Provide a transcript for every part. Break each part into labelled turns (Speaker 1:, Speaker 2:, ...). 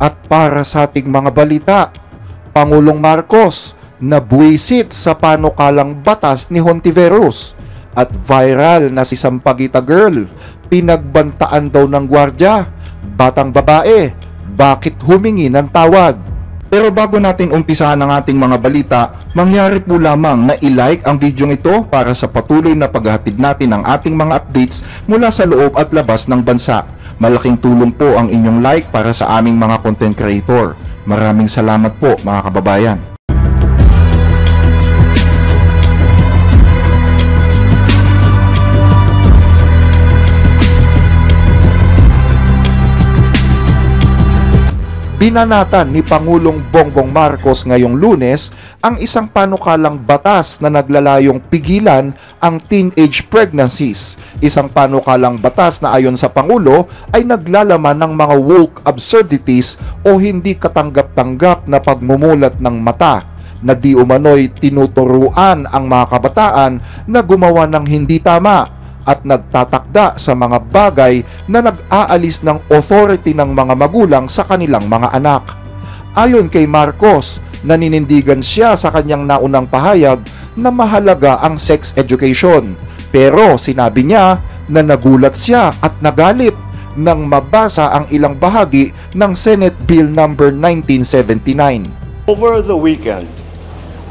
Speaker 1: At para sa ating mga balita, Pangulong Marcos nabuwisit sa panukalang batas ni Hontiveros at viral na si Sampaguita Girl, pinagbantaan daw ng gwardiya. Batang babae, bakit humingi ng tawad? Pero bago natin umpisahan ang ating mga balita, mangyari po lamang na i-like ang video ito para sa patuloy na paghahatid natin ng ating mga updates mula sa loob at labas ng bansa. Malaking tulong po ang inyong like para sa aming mga content creator. Maraming salamat po mga kababayan. Binanatan ni Pangulong Bongbong Marcos ngayong Lunes ang isang panukalang batas na naglalayong pigilan ang teenage pregnancies. Isang panukalang batas na ayon sa Pangulo ay naglalaman ng mga woke absurdities o hindi katanggap-tanggap na pagmumulat ng mata na di umano'y tinuturuan ang mga kabataan na gumawa ng hindi tama at nagtatakda sa mga bagay na nag-aalis ng authority ng mga magulang sa kanilang mga anak. Ayon kay Marcos, naninindigan siya sa kanyang naunang pahayag na mahalaga ang sex education. Pero sinabi niya na nagulat siya at nagalit nang mabasa ang ilang bahagi ng Senate Bill number 1979.
Speaker 2: Over the weekend,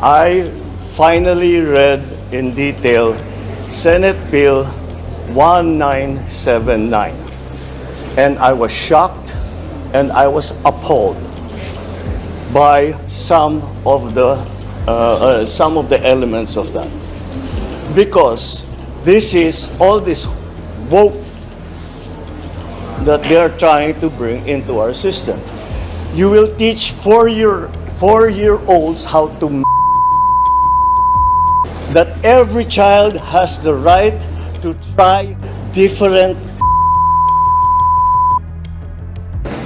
Speaker 2: I finally read in detail Senate Bill 1979, and I was shocked and I was appalled by some of the elements of that, because this is all this woke that they are trying to bring into our system. You will teach four-year-olds how to that every child has the right to try different.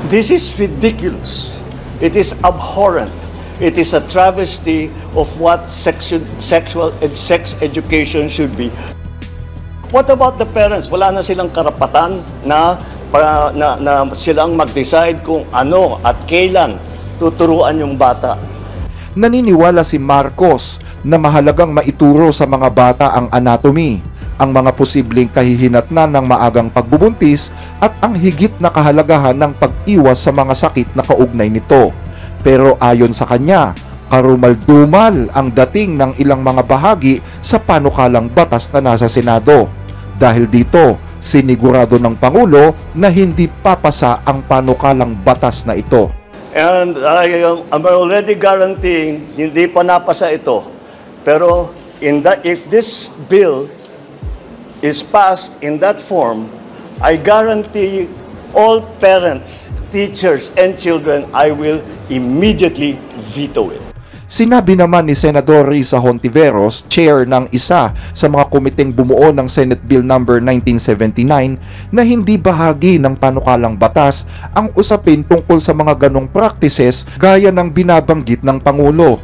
Speaker 2: This is ridiculous. It is abhorrent. It is a travesty of what sex education should be. What about the parents? Wala na silang karapatan na silang mag-decide kung ano at kailan tuturuan yung bata.
Speaker 1: Naniniwala si Marcos na mahalagang maituro sa mga bata ang anatomy, ang mga posibleng kahihinatnan ng maagang pagbubuntis at ang higit na kahalagahan ng pag-iwas sa mga sakit na kaugnay nito. Pero ayon sa kanya, karumal-dumal ang dating ng ilang mga bahagi sa panukalang batas na nasa Senado. Dahil dito, sinigurado ng Pangulo na hindi papasa ang panukalang batas na ito.
Speaker 2: And I'm already guaranteeing hindi pa napasa ito. Pero if this bill is passed in that form, I guarantee all parents, teachers, and children, I will immediately veto it.
Speaker 1: Sinabi naman ni Senador Risa Hontiveros, chair ng isa sa mga komiteng bumuo ng Senate Bill number 1979, na hindi bahagi ng panukalang batas ang usapin tungkol sa mga ganong practices gaya ng binabanggit ng Pangulo.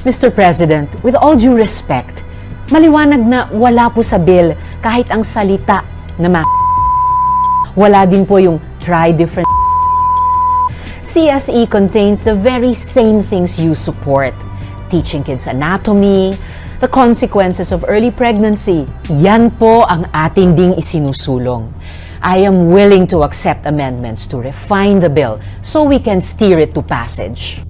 Speaker 3: Mr. President, with all due respect, maliwanag na wala po sa bill kahit ang salita na wala din po yung try different. CSE contains the very same things you support. Teaching kids anatomy, the consequences of early pregnancy. Yan po ang ating ding isinusulong. I am willing to accept amendments to refine the bill so we can steer it to passage.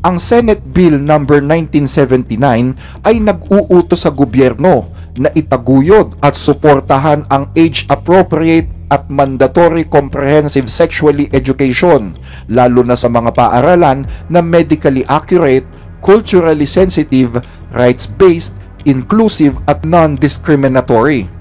Speaker 1: Ang Senate Bill number 1979 ay nag-uutos sa gobyerno na itaguyod at suportahan ang age-appropriate at mandatory comprehensive sexually education, lalo na sa mga paaralan na medically accurate, culturally sensitive, rights-based, inclusive at non-discriminatory.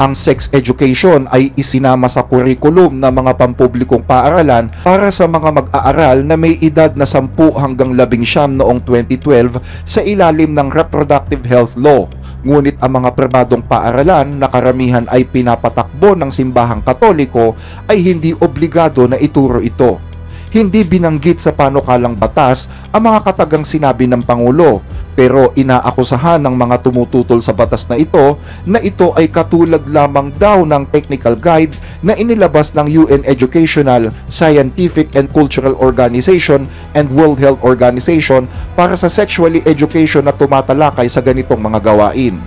Speaker 1: Ang sex education ay isinama sa kurikulum ng mga pampublikong paaralan para sa mga mag-aaral na may edad na 10 hanggang 19 noong 2012 sa ilalim ng Reproductive Health Law. Ngunit ang mga pribadong paaralan na karamihan ay pinapatakbo ng simbahang Katoliko ay hindi obligado na ituro ito. Hindi binanggit sa panukalang batas ang mga katagang sinabi ng Pangulo Pero inaakusahan ng mga tumututol sa batas na ito ay katulad lamang daw ng technical guide na inilabas ng UN Educational, Scientific and Cultural Organization and World Health Organization para sa sexually education na tumatalakay sa ganitong mga gawain.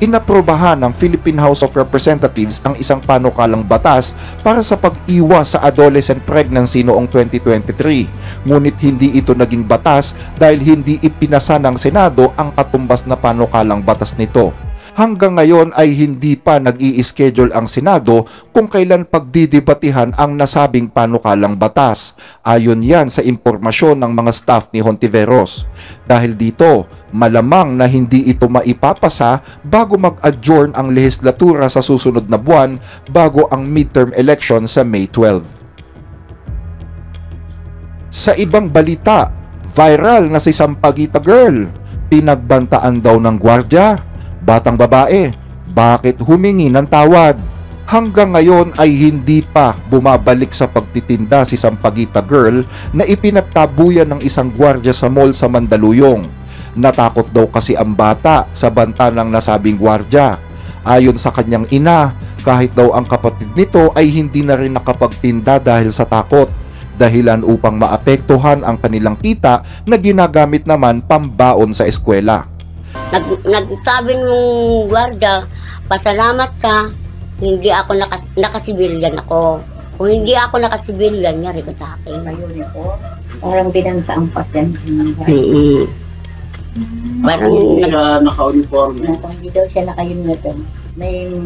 Speaker 1: Inaprobahan ng Philippine House of Representatives ang isang panukalang batas para sa pag-iwas sa adolescent pregnancy noong 2023. Ngunit hindi ito naging batas dahil hindi ipinasa ng Senado ang katumbas na panukalang batas nito. Hanggang ngayon ay hindi pa nag-i-schedule ang Senado kung kailan pagdidebatihan ang nasabing panukalang batas. Ayon yan sa impormasyon ng mga staff ni Hontiveros. Dahil dito, malamang na hindi ito maipapasa bago mag-adjourn ang lehislatura sa susunod na buwan bago ang midterm election sa May 12. Sa ibang balita, viral na si Sampaguita Girl. Pinagbantaan daw ng gwardiya. Batang babae, bakit humingi ng tawad? Hanggang ngayon ay hindi pa bumabalik sa pagtitinda si Sampaguita Girl na ipinagtabuyan ng isang gwardiya sa mall sa Mandaluyong. Natakot daw kasi ang bata sa banta ng nasabing gwardiya. Ayon sa kanyang ina, kahit daw ang kapatid nito ay hindi na rin nakapagtinda dahil sa takot. Dahilan upang maapektuhan ang kanilang kita na ginagamit naman pambaon sa eskwela.
Speaker 4: Nagsabi nung gwardiya, pasalamat ka, hindi ako nakasibilyan ako. Kung hindi ako nakasibilyan, yari ka sa akin.
Speaker 5: Ngayon po, parang binanta ang pasyente ng
Speaker 4: Parang
Speaker 6: siya naka-uniforme.
Speaker 5: Kung hindi daw siya naka-uniform,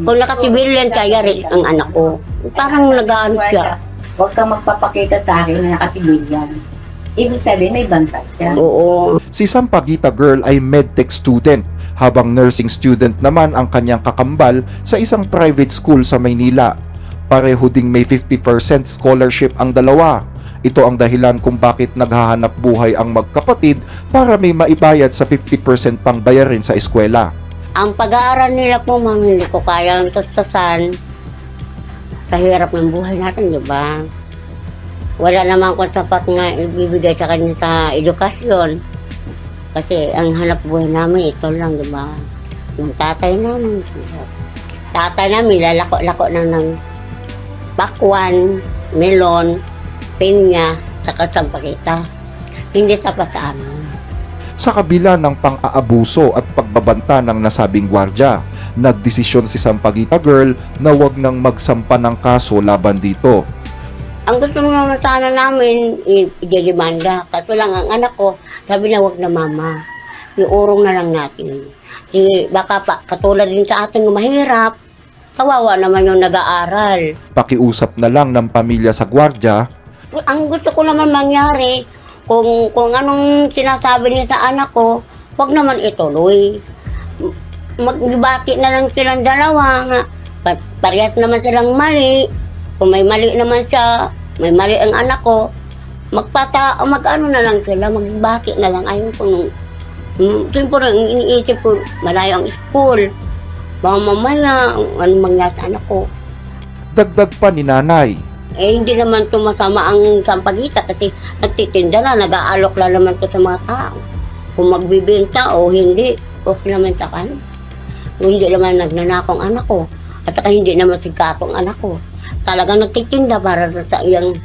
Speaker 4: kung nakasibilyan ka, yari ang anak ko. Parang nag-ano siya.
Speaker 5: Huwag kang magpapakita sa akin na nakasibilyan. Ibig sabihin, may banta siya.
Speaker 4: Oo.
Speaker 1: Si Sampaguita Girl ay medtech student, habang nursing student naman ang kanyang kakambal sa isang private school sa Maynila. Pareho ding may 50% scholarship ang dalawa. Ito ang dahilan kung bakit naghahanap buhay ang magkapatid para may maibayad sa 50% pang bayarin sa eskwela.
Speaker 4: Ang pag-aaral nila po, ma'am, hindi ko kayang tustusan sa hirap ng buhay natin, di ba? Wala naman kung sapat nga ibibigay sa kanya sa edukasyon. Kasi ang hanap buhay namin, ito lang, di ba? Yung tatay namin lalako-lako na ng pakwan, melon, pinya, saka Sampaguita. Hindi sapat sa amin.
Speaker 1: Sa kabila ng pang-aabuso at pagbabanta ng nasabing gwardiya, nagdesisyon si Sampaguita Girl na wag nang magsampa ng kaso laban dito.
Speaker 4: Ang gusto naman sana namin, i-demanda. Kaso lang ang anak ko, sabi na wag na mama. Iurong na lang natin. Baka pa, katulad din sa ating mahirap, kawawa naman yung nag-aaral.
Speaker 1: Pakiusap na lang ng pamilya sa gwardiya.
Speaker 4: Ang gusto ko naman mangyari, kung anong sinasabi niya sa anak ko, wag naman ituloy. Magbati na lang silang dalawa nga. Parehas naman silang mali. Kung may mali naman siya, may mali ang anak ko, mag-ano na lang sila, magbati na lang. Ayun ko, siyempre, iniisip ko, malayo ang school. Baka mamaya, anong mangyari sa anak ko.
Speaker 1: Dagdag pa ni nanay.
Speaker 4: Hindi naman tumasama ang Sampaguita kasi nagtitinda na, nag-aalok lang naman to sa mga tao. Kung magbibenta o hindi, okay naman sa kanya. Kung hindi naman nagnanakong anak ko, at saka hindi naman sigkatong anak ko. Talagang nagtitinda para sa iyang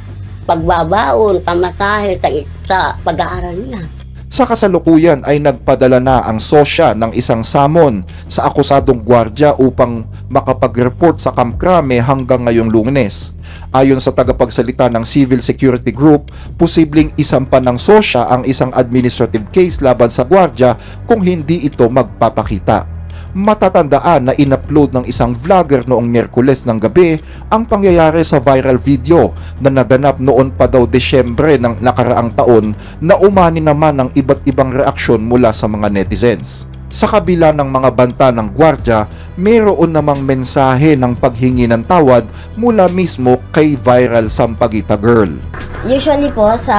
Speaker 4: pagbabaon, pamasahe sa pag-aaral niya.
Speaker 1: Sa kasalukuyan ay nagpadala na ang sosya ng isang samon sa akusadong gwardiya upang makapag-report sa Camp Crame hanggang ngayong Lunes. Ayon sa tagapagsalita ng Civil Security Group, posibleng isampa ng sosya ang isang administrative case laban sa gwardiya kung hindi ito magpapakita. Matatandaan na in-upload ng isang vlogger noong Miyerkules ng gabi ang pangyayari sa viral video na naganap noon pa daw Desyembre ng nakaraang taon na umani naman ng iba't ibang reaksyon mula sa mga netizens. Sa kabila ng mga banta ng gwardiya, mayroon namang mensahe ng paghingi ng tawad mula mismo kay viral Sampaguita Girl.
Speaker 7: Usually po, sa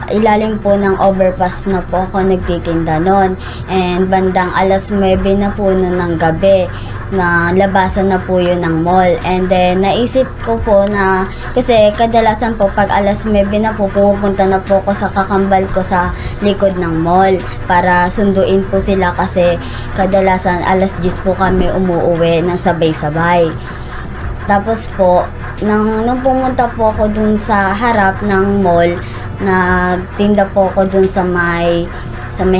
Speaker 7: ilalim po ng overpass na po ako nagtitinda noon. And bandang 9:00 na po noon ng gabi. na labasan na po yun ng mall. And then, naisip ko po na, kasi kadalasan po, pag alas 9 na po, pumupunta na po ako sa kakambal ko sa likod ng mall para sunduin po sila kasi kadalasan alas 10 po kami umuuwi ng sabay-sabay. Tapos po, nung pumunta po ako dun sa harap ng mall, nagtinda po ako dun sa may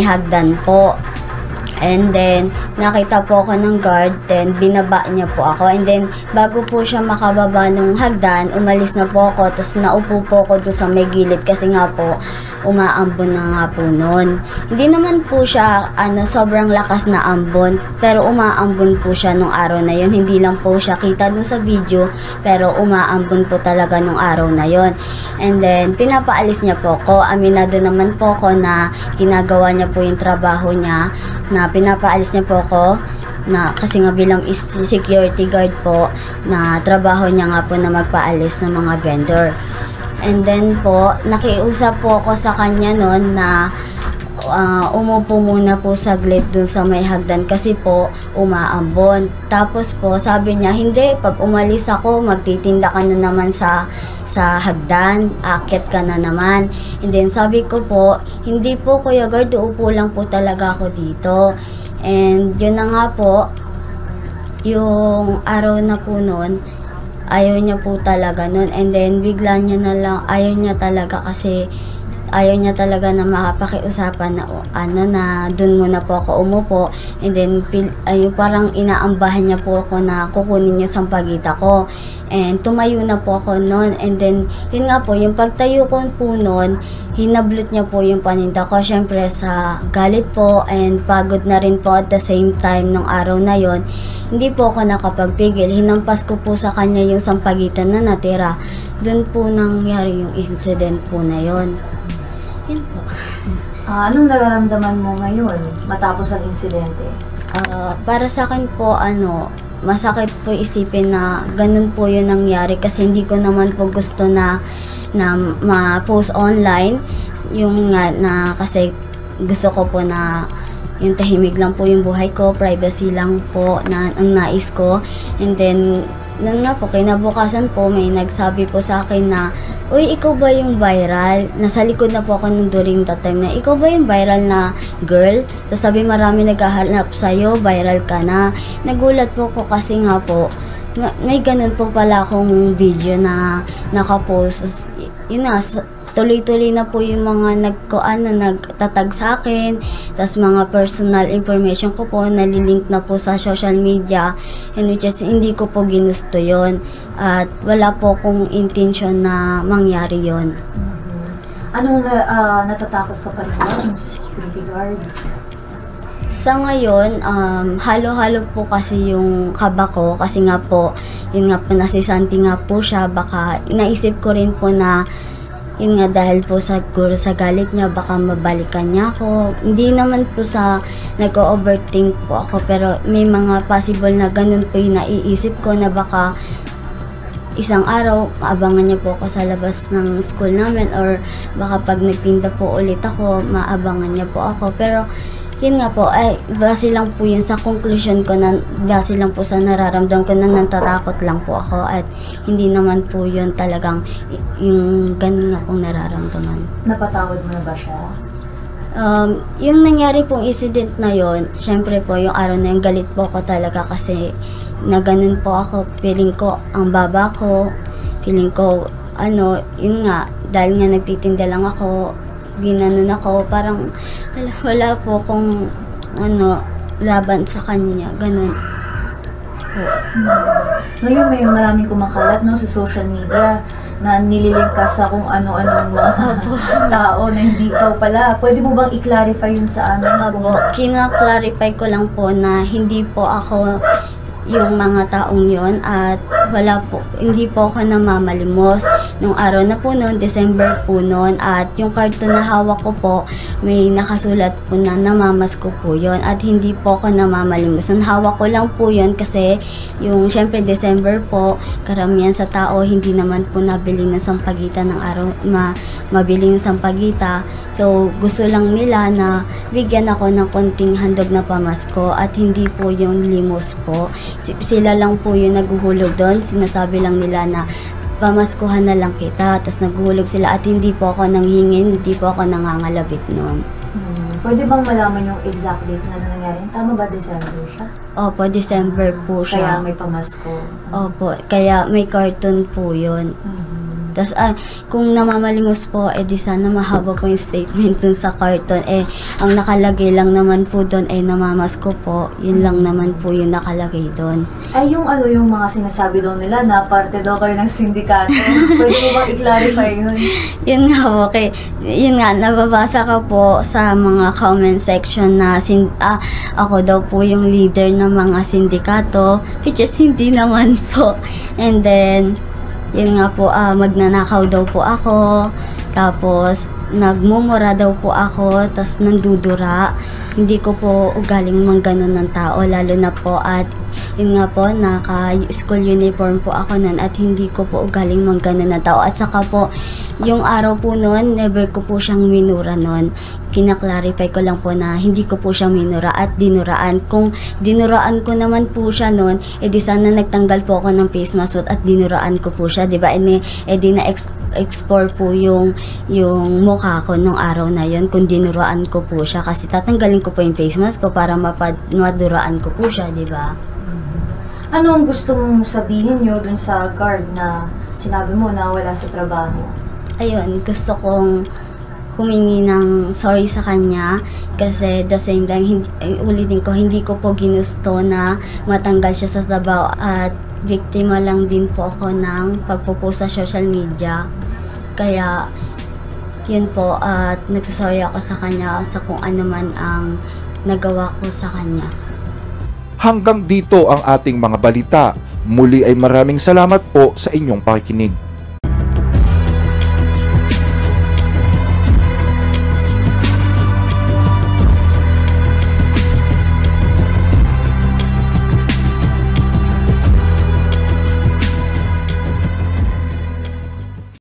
Speaker 7: hagdan po. And then, nakita po ako ng guard, then binaba niya po ako. And then, bago po siya makababa ng hagdan, umalis na po ako, tapos naupo po ako doon sa may gilid kasi nga po, umaambon na nga po noon. Hindi naman po siya, sobrang lakas na ambon, pero umaambon po siya nung araw na yon. Hindi lang po siya kita doon sa video, pero umaambon po talaga nung araw na yon. And then, pinapaalis niya po ako. Aminado naman po ako na ginagawa niya po yung trabaho niya, na pinapaalis niya po ako na kasi nga bilang security guard po na trabaho niya nga po na magpaalis ng mga vendor. And then po, nakiusap po ako sa kanya noon na umupo muna po saglit dun sa may hagdan kasi po umaambon. Tapos po sabi niya, hindi, pag umalis ako magtitinda ka na naman sa hagdan, aakyat ka na naman. And then sabi ko po, hindi po Kuya Guard, uupo lang po talaga ako dito. And yun na nga po, yung araw na po nun, ayaw niya po talaga nun. And then bigla niya na lang, ayaw niya talaga kasi ayaw niya talaga na makapakiusapan na na dun muna po ako umupo. And then parang inaambahan niya po ako na kukunin niya sampagita ko. And tumayo na po ako noon. And then yun nga po, yung pagtayo ko po noon, hinablot niya po yung paninda ko. Syempre sa galit po and pagod na rin po at the same time nung araw na yon, hindi po ako nakapagpigil. Hinampas ko po sa kanya yung sampagitan na natira. Doon po nangyari yung incident po na yon. Yun po.
Speaker 8: Anong nararamdaman mo ngayon matapos ang insidente?
Speaker 7: Para sa akin po, masakit po isipin na ganun po yun nangyari kasi hindi ko naman po gusto na ma-post online yung nga na kasi gusto ko po na yung tahimik lang po yung buhay ko, privacy lang po na ang nais ko. And then nung nga po, kinabukasan po may nagsabi po sa akin na, uy, ikaw ba yung viral? Nasa likod na po ako nung during that time na, ikaw ba yung viral na girl? So sabi, marami naghahanap sa'yo, viral ka na. Nagulat po ko kasi nga po, may ganun po pala akong video na nakapost. Yun na, tuloy-tuloy na po yung mga nagtatag sa akin, tas mga personal information ko po nalilink na po sa social media, and which is hindi ko po ginusto yon at wala po kong intention na mangyari yon.
Speaker 8: Anong natatakot ka pa rin ba sa security guard?
Speaker 7: Sa ngayon, halo-halo po kasi yung kaba ko kasi nga po, yun nga po, nasisanti nga po siya, baka naisip ko rin po na yun nga dahil po sa galit niya baka mabalikan niya ako. Hindi naman po sa nag-overthink po ako, pero may mga possible na ganun po yung naiisip ko na baka isang araw maabangan niya po ako sa labas ng school namin, or baka pag nagtinda po ulit ako maabangan niya po ako. Pero yun nga po, ay base lang po yun sa conclusion ko, na base lang po sa nararamdam ko na natatakot lang po ako, at hindi naman po yun talagang yung ganun nga pong nararamdaman.
Speaker 8: Napatawad mo na ba siya?
Speaker 7: Yung nangyari pong incident na yun, syempre po yung araw na yung galit po ako talaga kasi na ganun po ako, feeling ko ang baba ko, feeling ko yun nga, dahil nga nagtitinda lang ako, ginanon ako, parang wala po kung laban sa kanya, ganun po.
Speaker 8: Ngayon may maraming kumakalat sa social media na nililink ka sa kung ano-anong mga tao na hindi ikaw pala. Pwede mo bang i-clarify yun sa amin?
Speaker 7: Kina-clarify ko lang po na hindi po ako yung mga taong yon, at hindi po ako namamalimos. Nung araw na po noon, December po noon, at yung karton na hawak ko po, may nakasulat po na namamas ko po yon, at hindi po ako namamalimos. Nung hawak ko lang po yon kasi yung syempre December po, karamihan sa tao hindi naman po nabili ng sampagita ng araw, mabili ng sampagita. So gusto lang nila na bigyan ako ng konting handog na pamasko, at hindi po yung limos po. Sila lang po yung naghuhulog doon. Sinasabi lang nila na pamaskuhan na lang kita. Tapos naghuhulog sila at hindi po ako nanghingin, hindi po ako nangangalabit noon.
Speaker 8: Pwede bang malaman yung exact date na nangyari? Tama ba December siya?
Speaker 7: Opo, December po
Speaker 8: Kaya
Speaker 7: siya.
Speaker 8: may pamasko.
Speaker 7: Opo, kaya may cartoon po yun. Tapos kung namamalimos po, di sana mahaba po yung statement dun sa carton. Ang nakalagay lang naman po dun ay namamasko po. Yun lang naman po yung nakalagay dun.
Speaker 8: Ay, yung yung mga sinasabi daw nila na parte daw kayo ng sindikato. Pwede mo bang i-clarify yun?
Speaker 7: Yun nga po, yun nga, nababasa ko po sa mga comment section na ako daw po yung leader ng mga sindikato, which is hindi naman po. And then, yun nga po, magnanakaw daw po ako, tapos nagmumura daw po ako, tapos nandudura. Hindi ko po ugaling mangganon ng tao, lalo na po at yun nga po, naka-school uniform po ako nun at hindi ko po ugaling mangganon ng tao. At saka po, yung araw po nun, never ko po siyang minura nun. Kinaklarify ko lang po na hindi ko po siya minura at dinuraan. Kung dinuraan ko naman po siya nun, di sana nagtanggal po ako ng face mask at dinuraan ko po siya, diba? Di na-explore po yung mukha ko nung araw na yun kung dinuraan ko po siya. Kasi tatanggalin ko po yung face mask ko para maduraan ko po siya, diba?
Speaker 8: Ano ang gusto mong sabihin nyo dun sa guard na sinabi mo na wala sa trabaho?
Speaker 7: Ayun, gusto kong humingi ng sorry sa kanya kasi the same time, ulitin ko, hindi ko po ginusto na matanggal siya sa trabaho at biktima lang din po ako ng pagpo-post sa social media. Kaya, yun po, at nagsasorry ako sa kanya sa kung ano man ang nagawa ko sa kanya.
Speaker 1: Hanggang dito ang ating mga balita. Muli ay maraming salamat po sa inyong pakikinig.